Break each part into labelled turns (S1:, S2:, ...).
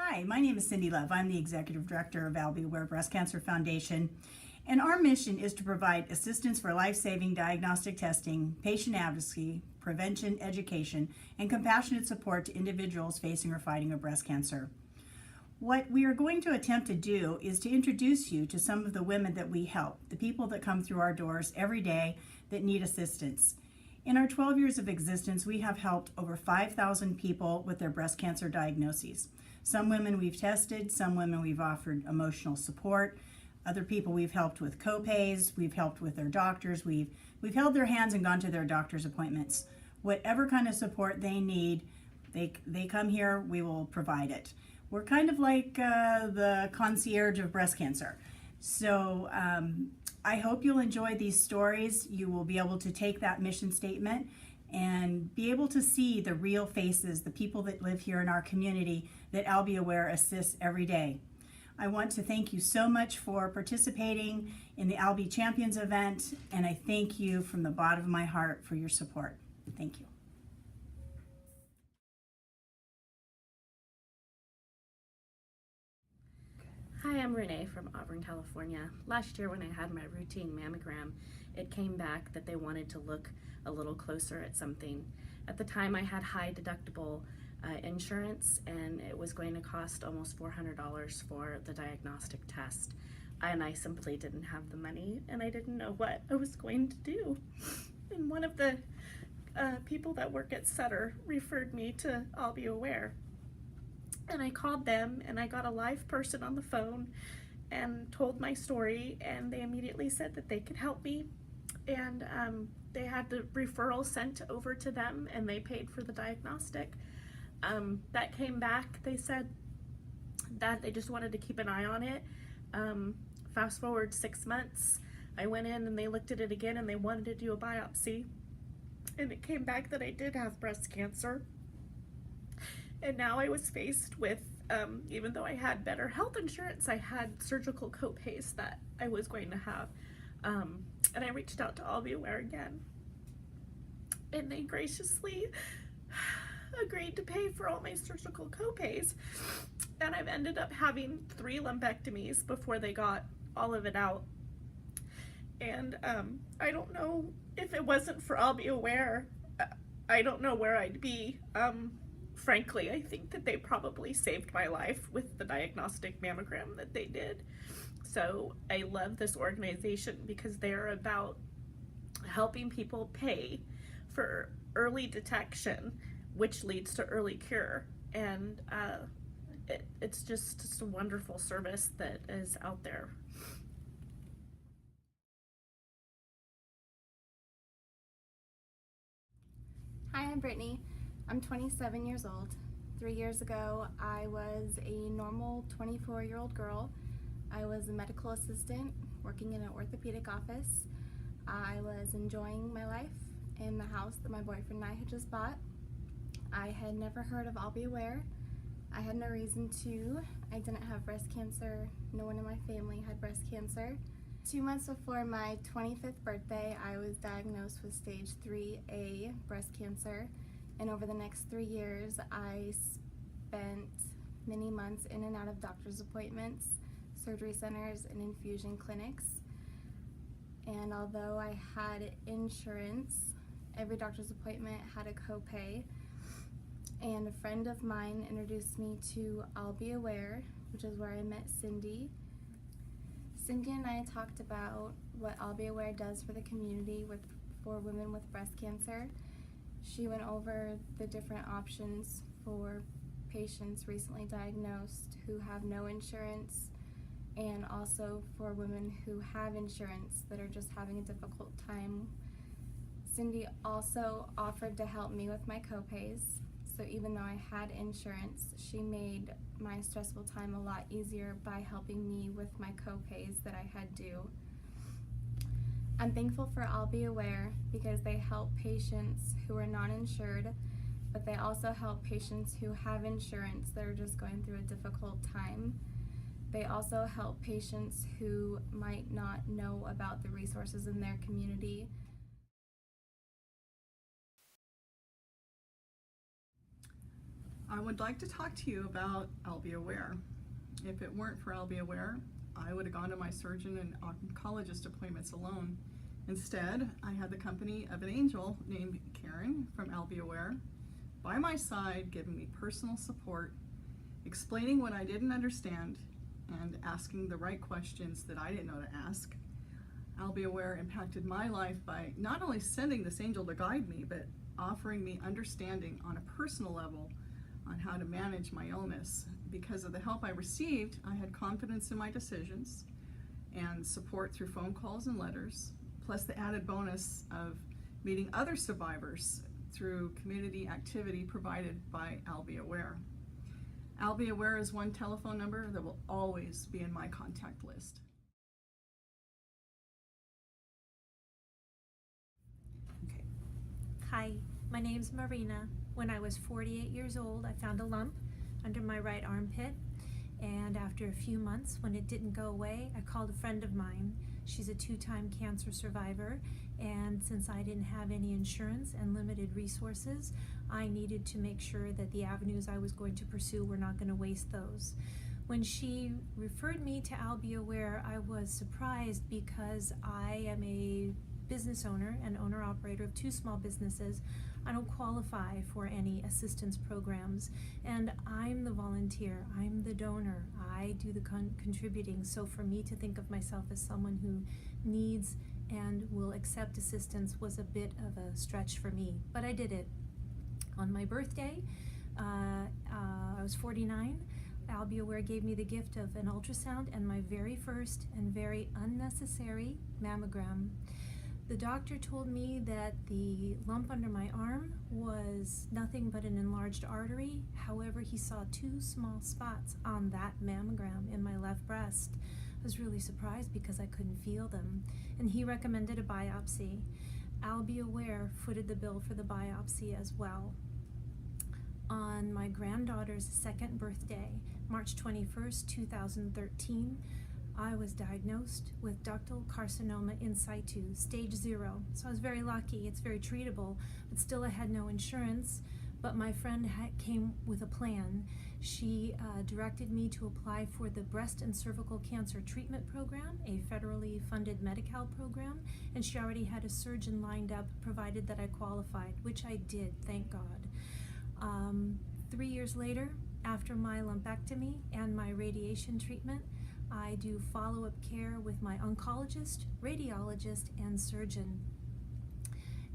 S1: Hi, my name is Cindy Love. I'm the Executive Director of I'll Be Aware Breast Cancer Foundation, and our mission is to provide assistance for life-saving diagnostic testing, patient advocacy, prevention, education, and compassionate support to individuals facing or fighting with breast cancer. What we are going to attempt to do is to introduce you to some of the women that we help, the people that come through our doors every day that need assistance. In our 12 years of existence, we have helped over 5,000 people with their breast cancer diagnoses. Some women we've tested, some women we've offered emotional support, other people we've helped with co-pays, we've helped with their doctors, we've held their hands and gone to their doctor's appointments. Whatever kind of support they need, they come here, we will provide it. We're kind of like the concierge of breast cancer. So I hope you'll enjoy these stories. You will be able to take that mission statement and be able to see the real faces, the people that live here in our community that I'll Be Aware assists every day. I want to thank you so much for participating in the I'll Be Champions event, and I thank you from the bottom of my heart for your support. Thank you.
S2: Hi, I'm Renee from Auburn, California. Last year when I had my routine mammogram, it came back that they wanted to look a little closer at something. At the time I had high deductible insurance, and it was going to cost almost $400 for the diagnostic test. And I simply didn't have the money, and I didn't know what I was going to do. And one of the people that work at Sutter referred me to I'll Be Aware. And I called them, and I got a live person on the phone and told my story, and they immediately said that they could help me. And they had the referral sent over to them, and they paid for the diagnostic. That came back. They said that they just wanted to keep an eye on it. Fast forward 6 months, I went in and they looked at it again, and they wanted to do a biopsy. And it came back that I did have breast cancer. And now I was faced with, even though I had better health insurance, I had surgical co-pays that I was going to have. And I reached out to I'll Be Aware again. And they graciously agreed to pay for all my surgical co-pays. And I've ended up having 3 lumpectomies before they got all of it out. And I don't know, if it wasn't for I'll Be Aware, I don't know where I'd be. Frankly, I think that they probably saved my life with the diagnostic mammogram that they did. So I love this organization because they're about helping people pay for early detection, which leads to early cure. And it's just a wonderful service that is out there.
S3: Hi, I'm Brittany. I'm 27 years old. 3 years ago, I was a normal 24-year-old girl. I was a medical assistant working in an orthopedic office. I was enjoying my life in the house that my boyfriend and I had just bought. I had never heard of I'll Be Aware. I had no reason to. I didn't have breast cancer. No one in my family had breast cancer. 2 months before my 25th birthday, I was diagnosed with stage 3A breast cancer. And over the next 3 years, I spent many months in and out of doctor's appointments, surgery centers, and infusion clinics. And although I had insurance, every doctor's appointment had a copay. And a friend of mine introduced me to I'll Be Aware, which is where I met Cindy. Cindy and I talked about what I'll Be Aware does for the community for women with breast cancer. She went over the different options for patients recently diagnosed who have no insurance, and also for women who have insurance that are just having a difficult time. Cindy also offered to help me with my co-pays. So even though I had insurance, she made my stressful time a lot easier by helping me with my co-pays that I had due. I'm thankful for I'll Be Aware because they help patients who are non-insured, but they also help patients who have insurance that are just going through a difficult time. They also help patients who might not know about the resources in their community.
S4: I would like to talk to you about I'll Be Aware. If it weren't for I'll Be Aware, I would have gone to my surgeon and oncologist appointments alone. Instead, I had the company of an angel named Karen from I'll Be Aware by my side, giving me personal support, explaining what I didn't understand, and asking the right questions that I didn't know to ask. I'll Be Aware impacted my life by not only sending this angel to guide me, but offering me understanding on a personal level on how to manage my illness. Because of the help I received, I had confidence in my decisions and support through phone calls and letters, plus the added bonus of meeting other survivors through community activity provided by I'll Be Aware. I'll Be Aware is one telephone number that will always be in my contact list.
S5: Hi, my name's Marina. When I was 48 years old, I found a lump under my right armpit, and after a few months, when it didn't go away, I called a friend of mine. She's a 2-time cancer survivor, and since I didn't have any insurance and limited resources, I needed to make sure that the avenues I was going to pursue were not going to waste those. When she referred me to I'll Be Aware, I was surprised because I am a business owner and owner-operator of 2 small businesses. I don't qualify for any assistance programs, and I'm the volunteer, I'm the donor, I do the contributing. So for me to think of myself as someone who needs and will accept assistance was a bit of a stretch for me, but I did it. On my birthday, I was 49. I'll Be Aware gave me the gift of an ultrasound and my very first and very unnecessary mammogram. The doctor told me that the lump under my arm was nothing but an enlarged artery. However, he saw 2 small spots on that mammogram in my left breast. I was really surprised because I couldn't feel them, and he recommended a biopsy. I'll Be Aware footed the bill for the biopsy as well. On my granddaughter's 2nd birthday, March 21st, 2013, I was diagnosed with ductal carcinoma in situ, stage 0. So I was very lucky. It's very treatable, but still I had no insurance. But my friend came with a plan. She directed me to apply for the Breast and Cervical Cancer Treatment Program, a federally funded Medi-Cal program, and she already had a surgeon lined up provided that I qualified, which I did, thank God. 3 years later, after my lumpectomy and my radiation treatment, I do follow-up care with my oncologist, radiologist, and surgeon.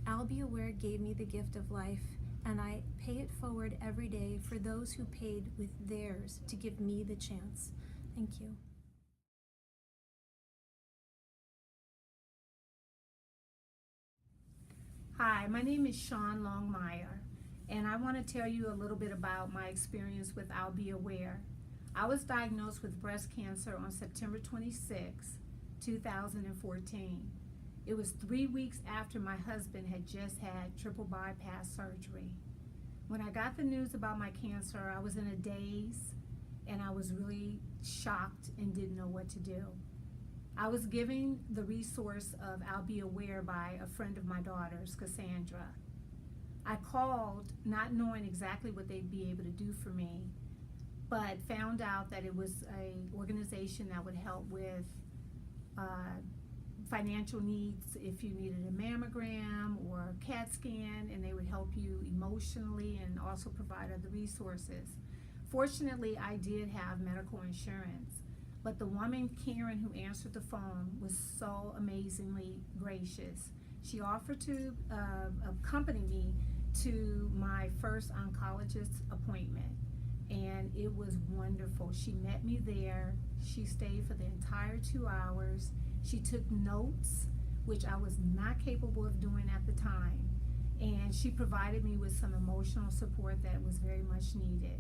S5: I'll Be Aware gave me the gift of life, and I pay it forward every day for those who paid with theirs to give me the chance. Thank you.
S6: Hi, my name is Sean Longmire, and I want to tell you a little bit about my experience with I'll Be Aware. I was diagnosed with breast cancer on September 26, 2014. It was 3 weeks after my husband had just had triple bypass surgery. When I got the news about my cancer, I was in a daze, and I was really shocked and didn't know what to do. I was given the resource of I'll Be Aware by a friend of my daughter's, Cassandra. I called not knowing exactly what they'd be able to do for me, but found out that it was an organization that would help with financial needs if you needed a mammogram or a CAT scan, and they would help you emotionally and also provide other resources. Fortunately, I did have medical insurance, but the woman, Karen, who answered the phone was so amazingly gracious. She offered to accompany me to my first oncologist appointment, and it was wonderful. She met me there. She stayed for the entire 2 hours. She took notes, which I was not capable of doing at the time, and she provided me with some emotional support that was very much needed.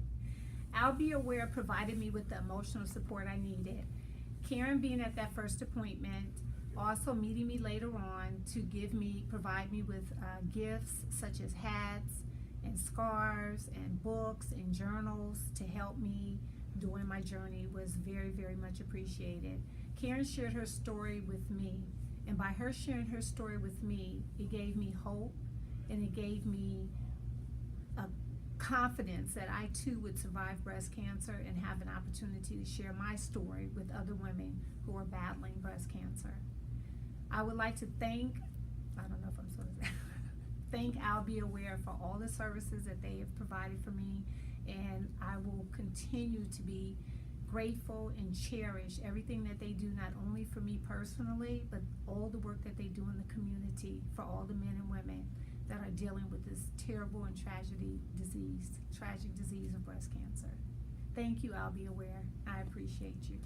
S6: I'll Be Aware provided me with the emotional support I needed. Karen being at that first appointment, also meeting me later on to provide me with gifts such as hats and scarves and books and journals to help me during my journey was very, very much appreciated. Karen shared her story with me, and by her sharing her story with me, it gave me hope, and it gave me a confidence that I too would survive breast cancer and have an opportunity to share my story with other women who are battling breast cancer. I would like to thank, I don't know if I'm supposed to thank I'll Be Aware for all the services that they have provided for me, and I will continue to be grateful and cherish everything that they do, not only for me personally, but all the work that they do in the community for all the men and women that are dealing with this terrible and tragic disease of breast cancer. Thank you, I'll Be Aware. I appreciate you.